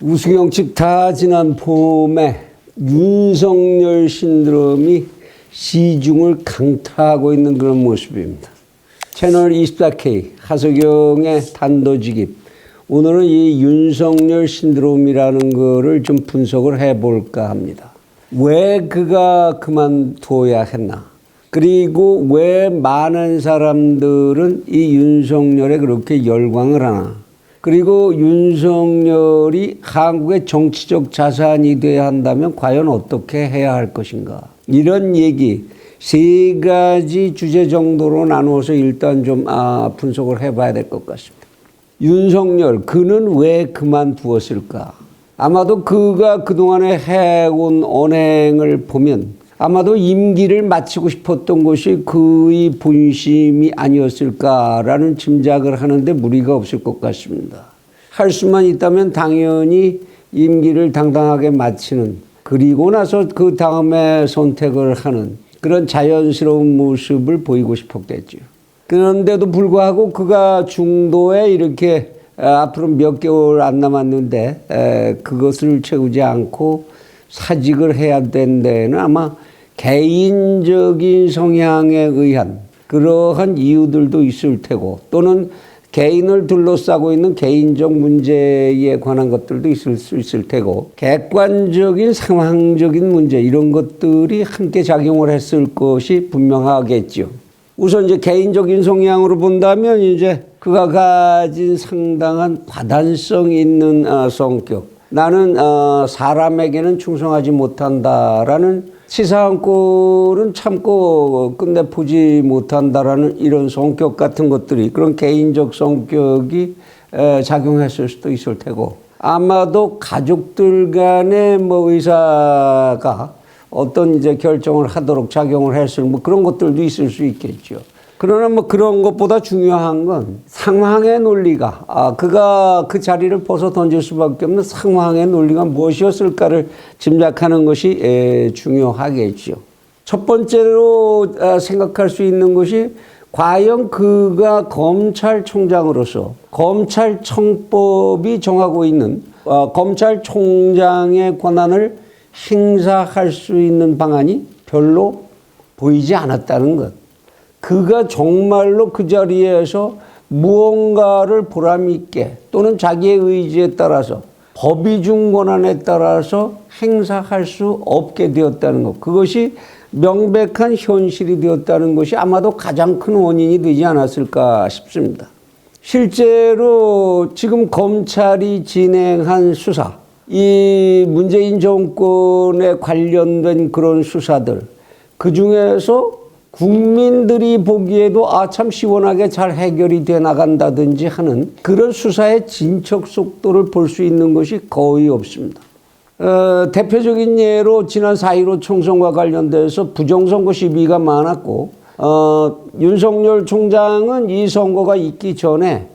우승형 측 다 지난 봄에 윤석열 신드롬이 시중을 강타하고 있는 그런 모습입니다. 채널 24K 하석영의 단도직입. 오늘은 이 윤석열 신드롬이라는 거를 좀 분석을 해볼까 합니다. 왜 그가 그만둬야 했나? 그리고 왜 많은 사람들은 이 윤석열에 그렇게 열광을 하나? 그리고 윤석열이 한국의 정치적 자산이 돼야 한다면 과연 어떻게 해야 할 것인가? 이런 얘기 세 가지 주제 정도로 나누어서 일단 좀 분석을 해봐야 될 것 같습니다. 윤석열, 그는 왜 그만두었을까? 아마도 그가 그동안에 해온 언행을 보면 아마도 임기를 마치고 싶었던 것이 그의 본심이 아니었을까라는 짐작을 하는데 무리가 없을 것 같습니다. 할 수만 있다면 당연히 임기를 당당하게 마치는, 그리고 나서 그 다음에 선택을 하는 그런 자연스러운 모습을 보이고 싶었겠죠. 그런데도 불구하고 그가 중도에 이렇게 앞으로 몇 개월 안 남았는데 그것을 채우지 않고 사직을 해야 된 데는 아마 개인적인 성향에 의한 그러한 이유들도 있을 테고, 또는 개인을 둘러싸고 있는 개인적 문제에 관한 것들도 있을 수 있을 테고, 객관적인 상황적인 문제 이런 것들이 함께 작용을 했을 것이 분명하겠죠. 우선 이제 개인적인 성향으로 본다면 이제 그가 가진 상당한 과단성 있는 성격, 나는 사람에게는 충성하지 못한다라는 치사한 꼴은 참고 끝내 보지 못한다라는 이런 성격 같은 것들이, 그런 개인적 성격이 작용했을 수도 있을 테고, 아마도 가족들 간의 의사가 어떤 이제 결정을 하도록 작용을 했을 그런 것들도 있을 수 있겠죠. 그러나 그런 것보다 중요한 건 상황의 논리가, 그가 그 자리를 벗어 던질 수밖에 없는 상황의 논리가 무엇이었을까를 짐작하는 것이 중요하겠죠. 첫 번째로 생각할 수 있는 것이, 과연 그가 검찰총장으로서 검찰청법이 정하고 있는 검찰총장의 권한을 행사할 수 있는 방안이 별로 보이지 않았다는 것. 그가 정말로 그 자리에서 무언가를 보람있게 또는 자기의 의지에 따라서 법이 준 권한에 따라서 행사할 수 없게 되었다는 것. 그것이 명백한 현실이 되었다는 것이 아마도 가장 큰 원인이 되지 않았을까 싶습니다. 실제로 지금 검찰이 진행한 수사, 이 문재인 정권에 관련된 그런 수사들, 그 중에서 국민들이 보기에도 참 시원하게 잘 해결이 돼 나간다든지 하는 그런 수사의 진척 속도를 볼 수 있는 것이 거의 없습니다. 대표적인 예로 지난 4.15 총선과 관련돼서 부정선거 시비가 많았고, 윤석열 총장은 이 선거가 있기 전에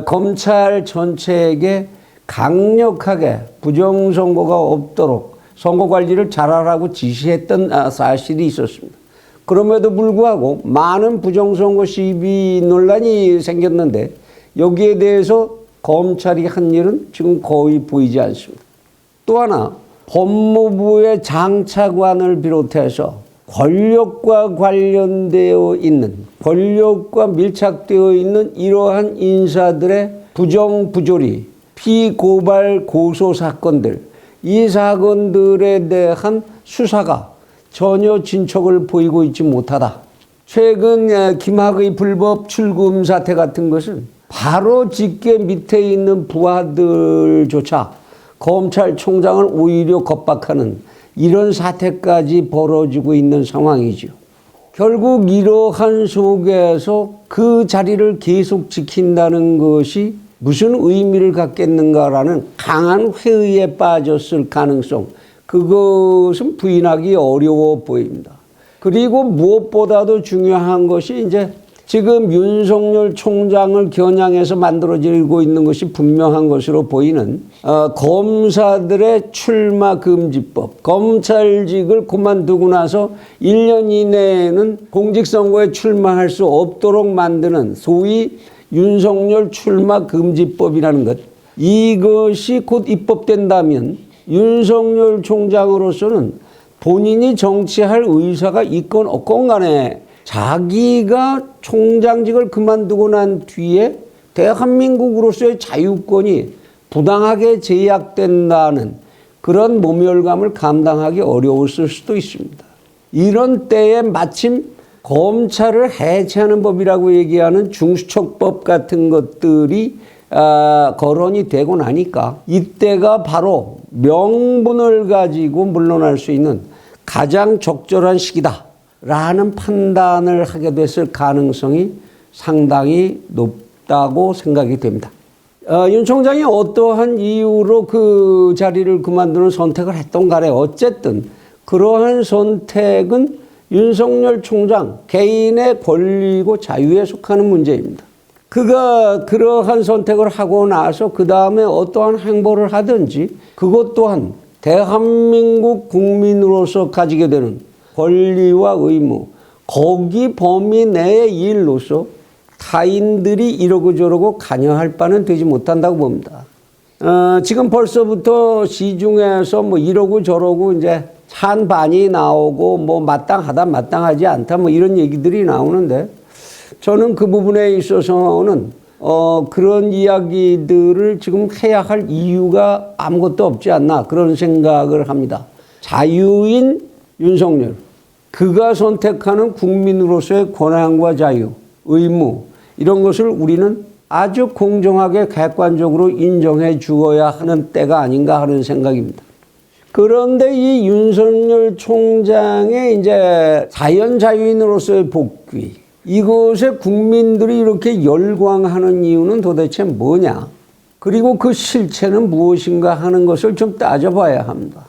검찰 전체에게 강력하게 부정선거가 없도록 선거 관리를 잘하라고 지시했던 사실이 있었습니다. 그럼에도 불구하고 많은 부정선거 시비 논란이 생겼는데 여기에 대해서 검찰이 한 일은 지금 거의 보이지 않습니다. 또 하나, 법무부의 장차관을 비롯해서 권력과 관련되어 있는, 권력과 밀착되어 있는 이러한 인사들의 부정부조리, 피고발 고소 사건들, 이 사건들에 대한 수사가 전혀 진척을 보이고 있지 못하다. 최근 김학의 불법 출금 사태 같은 것은 바로 직계 밑에 있는 부하들조차 검찰총장을 오히려 겁박하는 이런 사태까지 벌어지고 있는 상황이죠. 결국 이러한 속에서 그 자리를 계속 지킨다는 것이 무슨 의미를 갖겠는가라는 강한 회의에 빠졌을 가능성, 그것은 부인하기 어려워 보입니다. 그리고 무엇보다도 중요한 것이 이제 지금 윤석열 총장을 겨냥해서 만들어지고 있는 것이 분명한 것으로 보이는 검사들의 출마 금지법, 검찰직을 그만두고 나서 1년 이내에는 공직선거에 출마할 수 없도록 만드는 소위 윤석열 출마 금지법이라는 것, 이것이 곧 입법된다면 윤석열 총장으로서는 본인이 정치할 의사가 있건 없건 간에 자기가 총장직을 그만두고 난 뒤에 대한민국으로서의 자유권이 부당하게 제약된다는 그런 모멸감을 감당하기 어려웠을 수도 있습니다. 이런 때에 마침 검찰을 해체하는 법이라고 얘기하는 중수처법 같은 것들이 거론이 되고 나니까 이때가 바로 명분을 가지고 물러날 수 있는 가장 적절한 시기다라는 판단을 하게 됐을 가능성이 상당히 높다고 생각이 됩니다. 윤 총장이 어떠한 이유로 그 자리를 그만두는 선택을 했던 간에 어쨌든 그러한 선택은 윤석열 총장 개인의 권리고 자유에 속하는 문제입니다. 그가 그러한 선택을 하고 나서 그 다음에 어떠한 행보를 하든지 그것 또한 대한민국 국민으로서 가지게 되는 권리와 의무, 거기 범위 내의 일로서 타인들이 이러고 저러고 관여할 바는 되지 못한다고 봅니다. 지금 벌써부터 시중에서 뭐 이러고 저러고 이제 찬반이 나오고 뭐 마땅하다 마땅하지 않다 뭐 이런 얘기들이 나오는데 저는 그 부분에 있어서는 그런 이야기들을 지금 해야 할 이유가 아무것도 없지 않나 그런 생각을 합니다. 자유인 윤석열, 그가 선택하는 국민으로서의 권한과 자유, 의무 이런 것을 우리는 아주 공정하게 객관적으로 인정해 주어야 하는 때가 아닌가 하는 생각입니다. 그런데 이 윤석열 총장의 이제 자연자유인으로서의 복귀, 이것에 국민들이 이렇게 열광하는 이유는 도대체 뭐냐? 그리고 그 실체는 무엇인가 하는 것을 좀 따져봐야 합니다.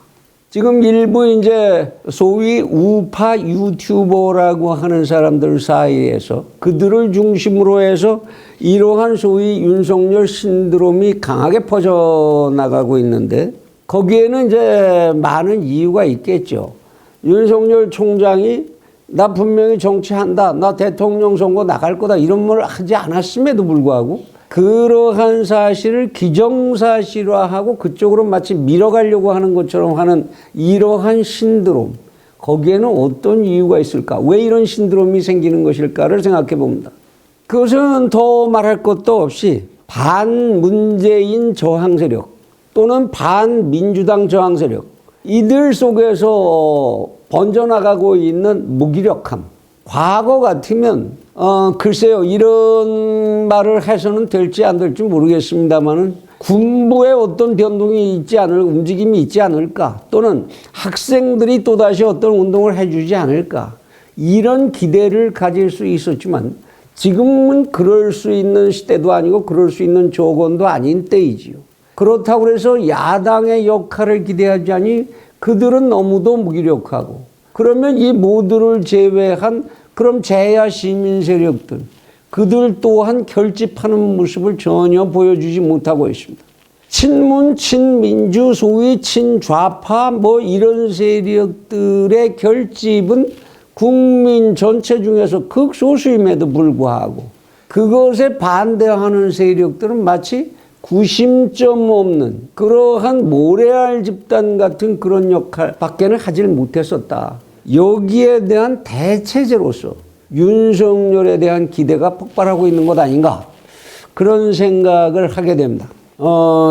지금 일부 이제 소위 우파 유튜버라고 하는 사람들 사이에서 그들을 중심으로 해서 이러한 소위 윤석열 신드롬이 강하게 퍼져나가고 있는데 거기에는 이제 많은 이유가 있겠죠. 윤석열 총장이 나 분명히 정치한다, 나 대통령 선거 나갈 거다 이런 말을 하지 않았음에도 불구하고 그러한 사실을 기정사실화하고 그쪽으로 마치 밀어가려고 하는 것처럼 하는 이러한 신드롬, 거기에는 어떤 이유가 있을까? 왜 이런 신드롬이 생기는 것일까를 생각해 봅니다. 그것은 더 말할 것도 없이 반문재인 저항 세력 또는 반민주당 저항 세력, 이들 속에서 번져나가고 있는 무기력함. 과거 같으면 글쎄요 이런 말을 해서는 될지 안 될지 모르겠습니다만은 군부의 어떤 변동이 있지 않을 움직임이 있지 않을까, 또는 학생들이 또다시 어떤 운동을 해주지 않을까, 이런 기대를 가질 수 있었지만 지금은 그럴 수 있는 시대도 아니고 그럴 수 있는 조건도 아닌 때이지요. 그렇다고 해서 야당의 역할을 기대하자니 그들은 너무도 무기력하고, 그러면 이 모두를 제외한 그럼 제야 시민 세력들, 그들 또한 결집하는 모습을 전혀 보여주지 못하고 있습니다. 친문, 친민주, 소위 친좌파 뭐 이런 세력들의 결집은 국민 전체 중에서 극소수임에도 불구하고 그것에 반대하는 세력들은 마치 구심점 없는 그러한 모래알 집단 같은 그런 역할 밖에는 하질 못했었다. 여기에 대한 대체제로서 윤석열에 대한 기대가 폭발하고 있는 것 아닌가, 그런 생각을 하게 됩니다.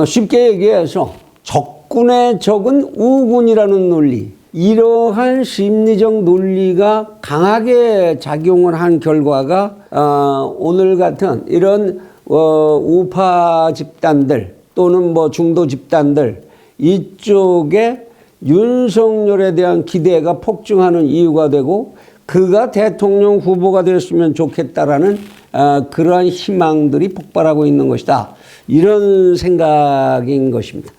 쉽게 얘기해서 적군의 적은 우군이라는 논리, 이러한 심리적 논리가 강하게 작용을 한 결과가 오늘 같은 이런 우파 집단들 또는 뭐 중도 집단들 이쪽에 윤석열에 대한 기대가 폭증하는 이유가 되고 그가 대통령 후보가 됐으면 좋겠다라는 그러한 희망들이 폭발하고 있는 것이다. 이런 생각인 것입니다.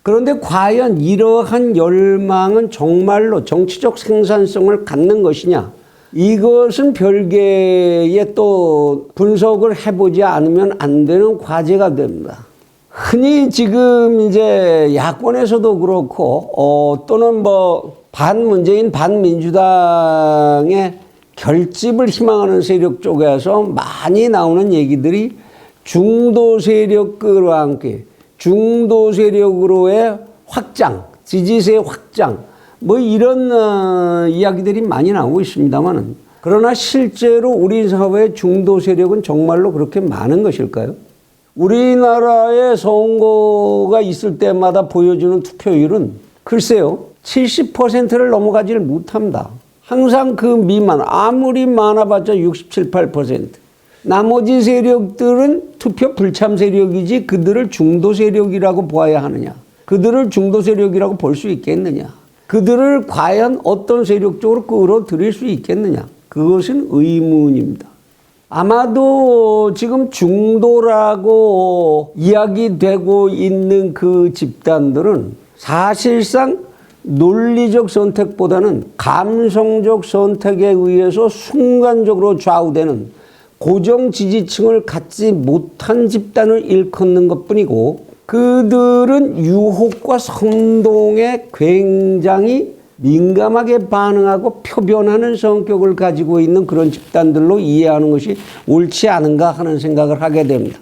그런데 과연 이러한 열망은 정말로 정치적 생산성을 갖는 것이냐? 이것은 별개의 또 분석을 해보지 않으면 안 되는 과제가 됩니다. 흔히 지금 이제 야권에서도 그렇고 또는 뭐 반문재인 반민주당의 결집을 희망하는 세력 쪽에서 많이 나오는 얘기들이 중도 세력들과 함께 중도 세력으로의 확장, 지지세 확장, 뭐 이런 이야기들이 많이 나오고 있습니다만은, 그러나 실제로 우리 사회의 중도 세력은 정말로 그렇게 많은 것일까요? 우리나라의 선거가 있을 때마다 보여주는 투표율은 글쎄요, 70%를 넘어가지를 못합니다. 항상 그 미만, 아무리 많아봤자 67, 8%. 나머지 세력들은 투표 불참 세력이지 그들을 중도 세력이라고 보아야 하느냐? 그들을 중도 세력이라고 볼 수 있겠느냐? 그들을 과연 어떤 세력 쪽으로 끌어들일 수 있겠느냐? 그것은 의문입니다. 아마도 지금 중도라고 이야기되고 있는 그 집단들은 사실상 논리적 선택보다는 감성적 선택에 의해서 순간적으로 좌우되는 고정 지지층을 갖지 못한 집단을 일컫는 것뿐이고, 그들은 유혹과 선동에 굉장히 민감하게 반응하고 표변하는 성격을 가지고 있는 그런 집단들로 이해하는 것이 옳지 않은가 하는 생각을 하게 됩니다.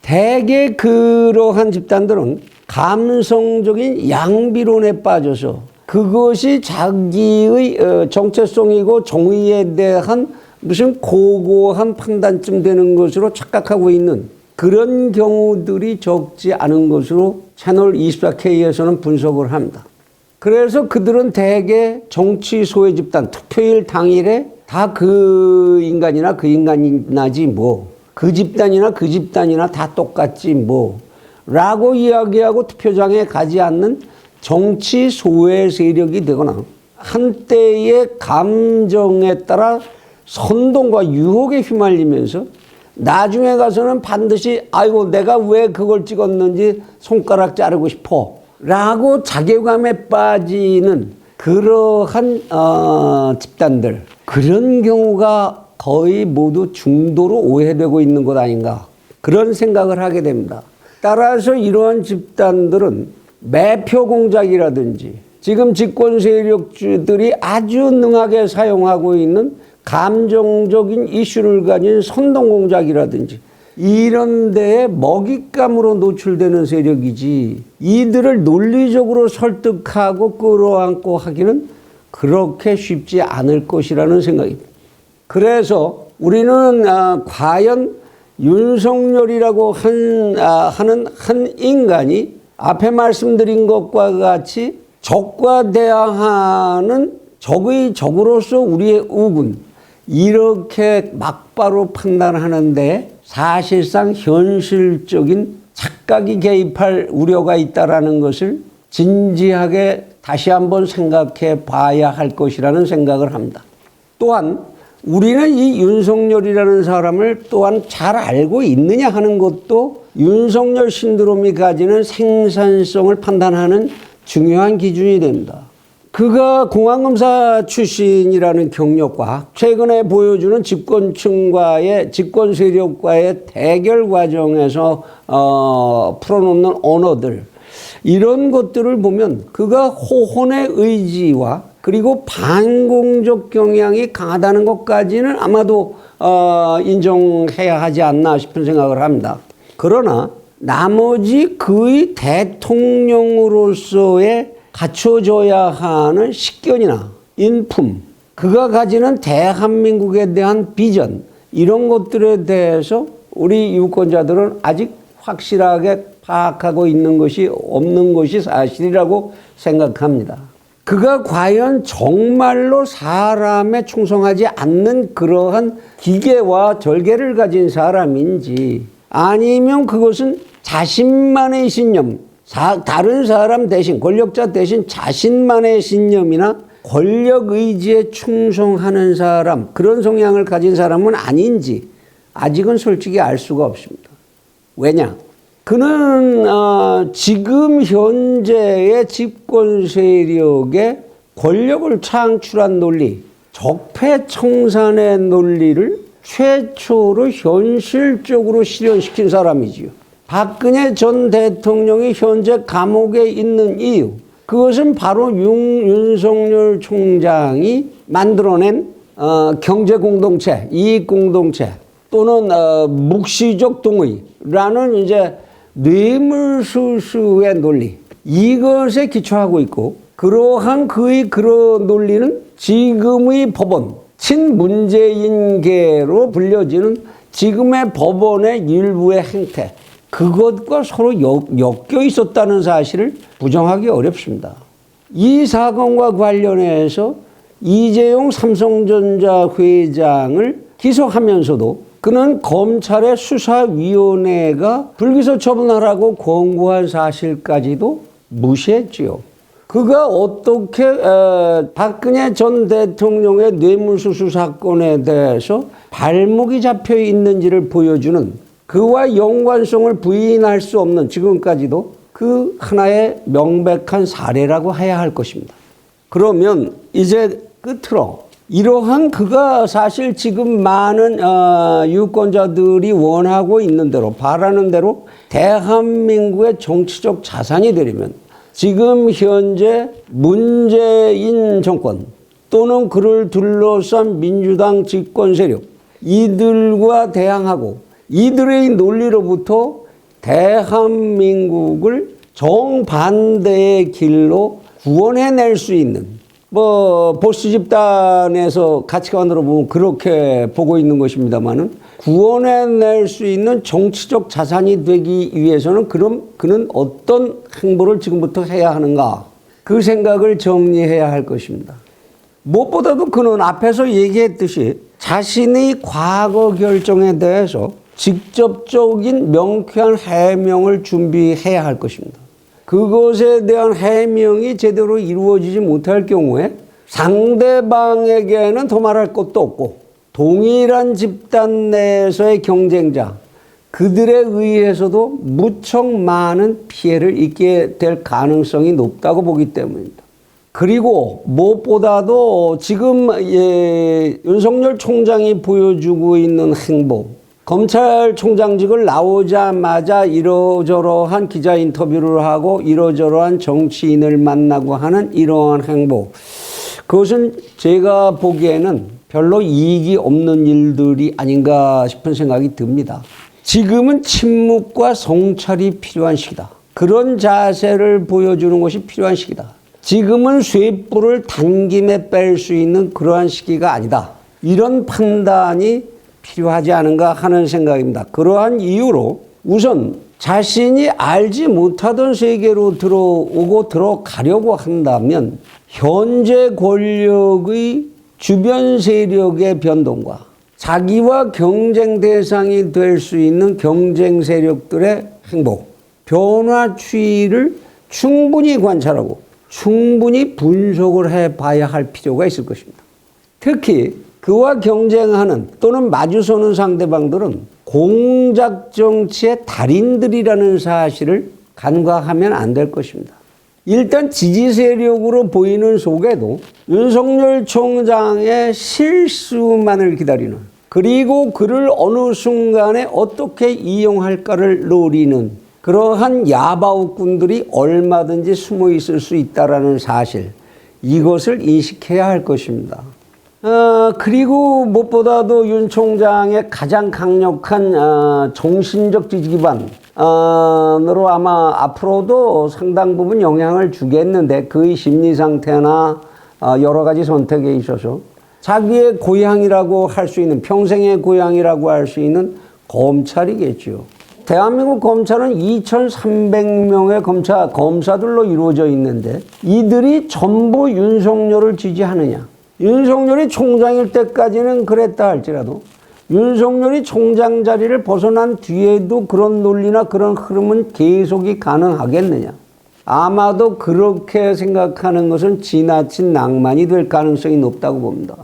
대개 그러한 집단들은 감성적인 양비론에 빠져서 그것이 자기의 정체성이고 정의에 대한 무슨 고고한 판단쯤 되는 것으로 착각하고 있는 그런 경우들이 적지 않은 것으로 채널 24K에서는 분석을 합니다. 그래서 그들은 대개 정치 소외 집단, 투표일 당일에 다 그 인간이나 그 인간이나지 뭐, 그 집단이나 그 집단이나 다 똑같지 뭐 라고 이야기하고 투표장에 가지 않는 정치 소외 세력이 되거나, 한때의 감정에 따라 선동과 유혹에 휘말리면서 나중에 가서는 반드시 아이고 내가 왜 그걸 찍었는지 손가락 자르고 싶어 라고 자괴감에 빠지는 그러한 집단들, 그런 경우가 거의 모두 중도로 오해되고 있는 것 아닌가, 그런 생각을 하게 됩니다. 따라서 이러한 집단들은 매표 공작이라든지 지금 집권 세력들이 아주 능하게 사용하고 있는 감정적인 이슈를 가진 선동 공작이라든지 이런 데에 먹잇감으로 노출되는 세력이지, 이들을 논리적으로 설득하고 끌어안고 하기는 그렇게 쉽지 않을 것이라는 생각입니다. 그래서 우리는 과연 윤석열이라고 하는 한 인간이 앞에 말씀드린 것과 같이 적과 대항하는 적의 적으로서 우리의 우군, 이렇게 막바로 판단하는데 사실상 현실적인 착각이 개입할 우려가 있다는 것을 진지하게 다시 한번 생각해 봐야 할 것이라는 생각을 합니다. 또한 우리는 이 윤석열이라는 사람을 또한 잘 알고 있느냐 하는 것도 윤석열 신드롬이 가지는 생산성을 판단하는 중요한 기준이 됩니다. 그가 공안검사 출신이라는 경력과 최근에 보여주는 집권층과의, 집권 세력과의 대결 과정에서 풀어놓는 언어들, 이런 것들을 보면 그가 호혼의 의지와 그리고 반공적 경향이 강하다는 것까지는 아마도 인정해야 하지 않나 싶은 생각을 합니다. 그러나 나머지 그의 대통령으로서의 갖춰줘야 하는 식견이나 인품, 그가 가지는 대한민국에 대한 비전, 이런 것들에 대해서 우리 유권자들은 아직 확실하게 파악하고 있는 것이 없는 것이 사실이라고 생각합니다. 그가 과연 정말로 사람에 충성하지 않는 그러한 기계와 절개를 가진 사람인지, 아니면 그것은 자신만의 신념, 다른 사람 대신, 권력자 대신 자신만의 신념이나 권력 의지에 충성하는 사람, 그런 성향을 가진 사람은 아닌지 아직은 솔직히 알 수가 없습니다. 왜냐? 그는 지금 현재의 집권 세력의 권력을 창출한 논리, 적폐청산의 논리를 최초로 현실적으로 실현시킨 사람이지요. 박근혜 전 대통령이 현재 감옥에 있는 이유, 그것은 바로 윤석열 총장이 만들어낸 경제공동체, 이익공동체 또는 묵시적 동의라는 이제 뇌물수수의 논리, 이것에 기초하고 있고, 그러한 그의 그런 논리는 지금의 법원, 친문재인계로 불려지는 지금의 법원의 일부의 행태, 그것과 서로 엮여 있었다는 사실을 부정하기 어렵습니다. 이 사건과 관련해서 이재용 삼성전자 회장을 기소하면서도 그는 검찰의 수사위원회가 불기소 처분하라고 권고한 사실까지도 무시했지요. 그가 어떻게 박근혜 전 대통령의 뇌물수수 사건에 대해서 발목이 잡혀 있는지를 보여주는, 그와 연관성을 부인할 수 없는, 지금까지도 그 하나의 명백한 사례라고 해야 할 것입니다. 그러면 이제 끝으로 이러한 그가 사실 지금 많은 유권자들이 원하고 있는 대로, 바라는 대로 대한민국의 정치적 자산이 되려면 지금 현재 문재인 정권 또는 그를 둘러싼 민주당 집권 세력, 이들과 대항하고 이들의 논리로부터 대한민국을 정반대의 길로 구원해낼 수 있는, 보수 집단에서 가치관으로 보면 그렇게 보고 있는 것입니다만은, 구원해낼 수 있는 정치적 자산이 되기 위해서는 그럼 그는 어떤 행보를 지금부터 해야 하는가, 그 생각을 정리해야 할 것입니다. 무엇보다도 그는 앞에서 얘기했듯이 자신의 과거 결정에 대해서 직접적인 명쾌한 해명을 준비해야 할 것입니다. 그것에 대한 해명이 제대로 이루어지지 못할 경우에 상대방에게는 더 말할 것도 없고, 동일한 집단 내에서의 경쟁자, 그들에 의해서도 무척 많은 피해를 입게 될 가능성이 높다고 보기 때문입니다. 그리고 무엇보다도 지금 윤석열 총장이 보여주고 있는 행보, 검찰총장직을 나오자마자 이러저러한 기자 인터뷰를 하고 이러저러한 정치인을 만나고 하는 이러한 행보, 그것은 제가 보기에는 별로 이익이 없는 일들이 아닌가 싶은 생각이 듭니다. 지금은 침묵과 성찰이 필요한 시기다. 그런 자세를 보여주는 것이 필요한 시기다. 지금은 쇠뿔을 단김에 뺄 수 있는 그러한 시기가 아니다. 이런 판단이 필요하지 않은가 하는 생각입니다. 그러한 이유로 우선 자신이 알지 못하던 세계로 들어오고 들어가려고 한다면 현재 권력의 주변 세력의 변동과 자기와 경쟁 대상이 될 수 있는 경쟁 세력들의 행복, 변화 추이를 충분히 관찰하고 충분히 분석을 해봐야 할 필요가 있을 것입니다. 특히 그와 경쟁하는 또는 마주서는 상대방들은 공작 정치의 달인들이라는 사실을 간과하면 안 될 것입니다. 일단 지지 세력으로 보이는 속에도 윤석열 총장의 실수만을 기다리는, 그리고 그를 어느 순간에 어떻게 이용할까를 노리는 그러한 야바오꾼들이 얼마든지 숨어 있을 수 있다는 사실, 이것을 인식해야 할 것입니다. 그리고 무엇보다도 윤 총장의 가장 강력한 정신적 지지 기반으로 아마 앞으로도 상당 부분 영향을 주겠는데, 그의 심리 상태나 여러 가지 선택에 있어서 자기의 고향이라고 할 수 있는, 평생의 고향이라고 할 수 있는 검찰이겠죠. 대한민국 검찰은 2,300명의 검사들로 이루어져 있는데 이들이 전부 윤석열을 지지하느냐? 윤석열이 총장일 때까지는 그랬다 할지라도 윤석열이 총장 자리를 벗어난 뒤에도 그런 논리나 그런 흐름은 계속이 가능하겠느냐? 아마도 그렇게 생각하는 것은 지나친 낭만이 될 가능성이 높다고 봅니다.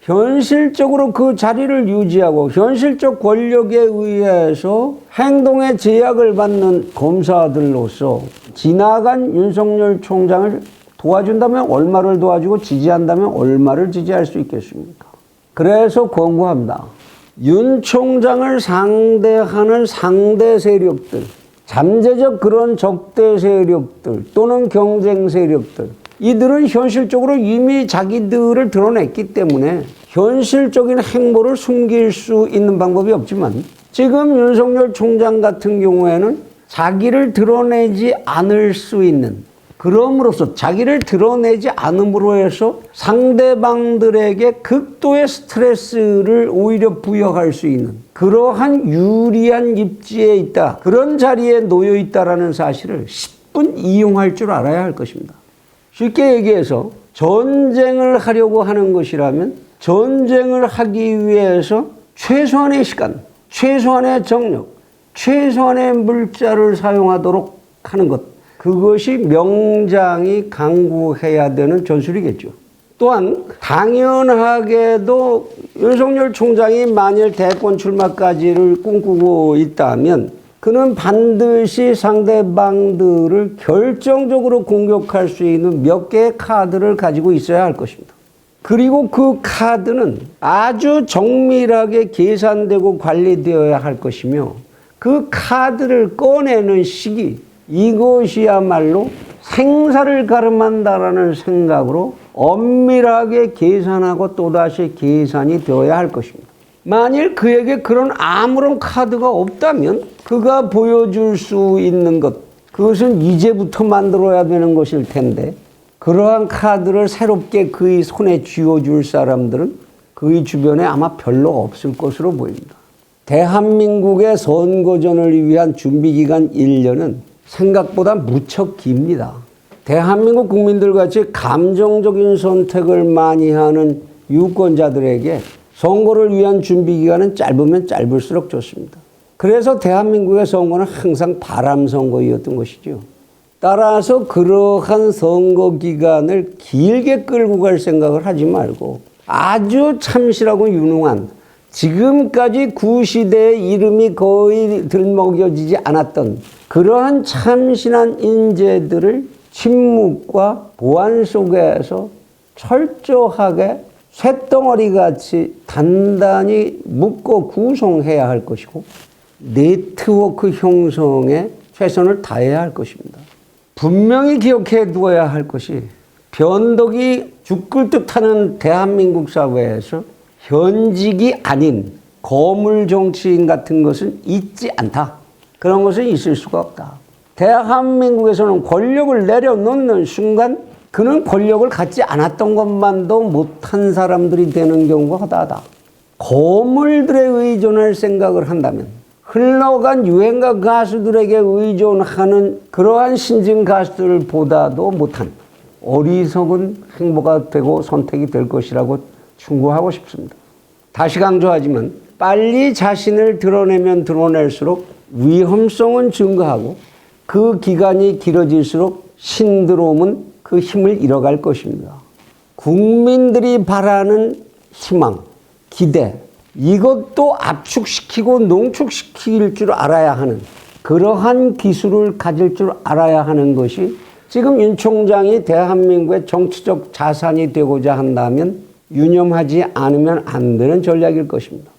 현실적으로 그 자리를 유지하고 현실적 권력에 의해서 행동에 제약을 받는 검사들로서 지나간 윤석열 총장을 도와준다면 얼마를 도와주고 지지한다면 얼마를 지지할 수 있겠습니까? 그래서 권고합니다. 윤 총장을 상대하는 상대 세력들, 잠재적 그런 적대 세력들 또는 경쟁 세력들, 이들은 현실적으로 이미 자기들을 드러냈기 때문에 현실적인 행보를 숨길 수 있는 방법이 없지만, 지금 윤석열 총장 같은 경우에는 자기를 드러내지 않을 수 있는, 그럼으로써 자기를 드러내지 않음으로 해서 상대방들에게 극도의 스트레스를 오히려 부여할 수 있는 그러한 유리한 입지에 있다, 그런 자리에 놓여 있다라는 사실을 10분 이용할 줄 알아야 할 것입니다. 쉽게 얘기해서 전쟁을 하려고 하는 것이라면 전쟁을 하기 위해서 최소한의 시간, 최소한의 정력, 최소한의 물자를 사용하도록 하는 것, 그것이 명장이 강구해야 되는 전술이겠죠. 또한 당연하게도 윤석열 총장이 만일 대권 출마까지를 꿈꾸고 있다면 그는 반드시 상대방들을 결정적으로 공격할 수 있는 몇 개의 카드를 가지고 있어야 할 것입니다. 그리고 그 카드는 아주 정밀하게 계산되고 관리되어야 할 것이며, 그 카드를 꺼내는 시기, 이것이야말로 생사를 가름한다라는 생각으로 엄밀하게 계산하고 또다시 계산이 되어야 할 것입니다. 만일 그에게 그런 아무런 카드가 없다면 그가 보여줄 수 있는 것, 그것은 이제부터 만들어야 되는 것일 텐데, 그러한 카드를 새롭게 그의 손에 쥐어줄 사람들은 그의 주변에 아마 별로 없을 것으로 보입니다. 대한민국의 선거전을 위한 준비기간 1년은 생각보다 무척 깁니다. 대한민국 국민들같이 감정적인 선택을 많이 하는 유권자들에게 선거를 위한 준비기간은 짧으면 짧을수록 좋습니다. 그래서 대한민국의 선거는 항상 바람선거였던 것이죠. 따라서 그러한 선거기간을 길게 끌고 갈 생각을 하지 말고 아주 참신하고 유능한, 지금까지 구시대의 이름이 거의 들먹여지지 않았던 그러한 참신한 인재들을 침묵과 보안 속에서 철저하게 쇳덩어리같이 단단히 묶어 구성해야 할 것이고, 네트워크 형성에 최선을 다해야 할 것입니다. 분명히 기억해 두어야 할 것이, 변덕이 죽을 듯하는 대한민국 사회에서 현직이 아닌 거물 정치인 같은 것은 있지 않다. 그런 것은 있을 수가 없다. 대한민국에서는 권력을 내려놓는 순간 그는 권력을 갖지 않았던 것만도 못한 사람들이 되는 경우가 허다하다. 거물들에 의존할 생각을 한다면, 흘러간 유행가 가수들에게 의존하는 그러한 신진 가수들보다도 못한 어리석은 행보가 되고 선택이 될 것이라고 충고하고 싶습니다. 다시 강조하지만 빨리 자신을 드러내면 드러낼수록 위험성은 증가하고, 그 기간이 길어질수록 신드롬은 그 힘을 잃어갈 것입니다. 국민들이 바라는 희망, 기대, 이것도 압축시키고 농축시킬 줄 알아야 하는 그러한 기술을 가질 줄 알아야 하는 것이 지금 윤 총장이 대한민국의 정치적 자산이 되고자 한다면 유념하지 않으면 안 되는 전략일 것입니다.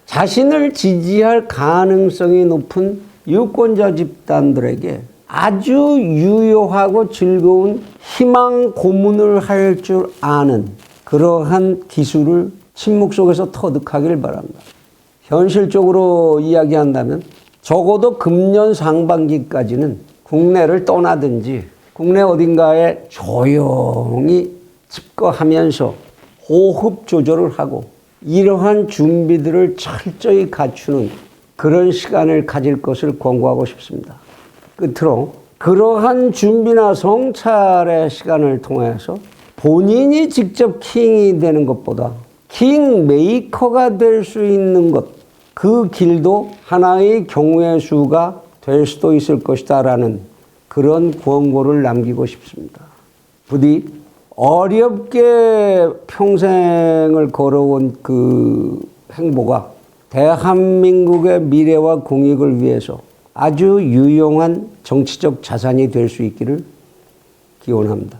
자신을 지지할 가능성이 높은 유권자 집단들에게 아주 유효하고 즐거운 희망 고문을 할 줄 아는 그러한 기술을 침묵 속에서 터득하길 바랍니다. 현실적으로 이야기한다면 적어도 금년 상반기까지는 국내를 떠나든지 국내 어딘가에 조용히 집거하면서 호흡 조절을 하고 이러한 준비들을 철저히 갖추는 그런 시간을 가질 것을 권고하고 싶습니다. 끝으로 그러한 준비나 성찰의 시간을 통해서 본인이 직접 킹이 되는 것보다 킹메이커가 될 수 있는 것, 그 길도 하나의 경우의 수가 될 수도 있을 것이다라는 그런 권고를 남기고 싶습니다. 부디 어렵게 평생을 걸어온 그 행보가 대한민국의 미래와 공익을 위해서 아주 유용한 정치적 자산이 될 수 있기를 기원합니다.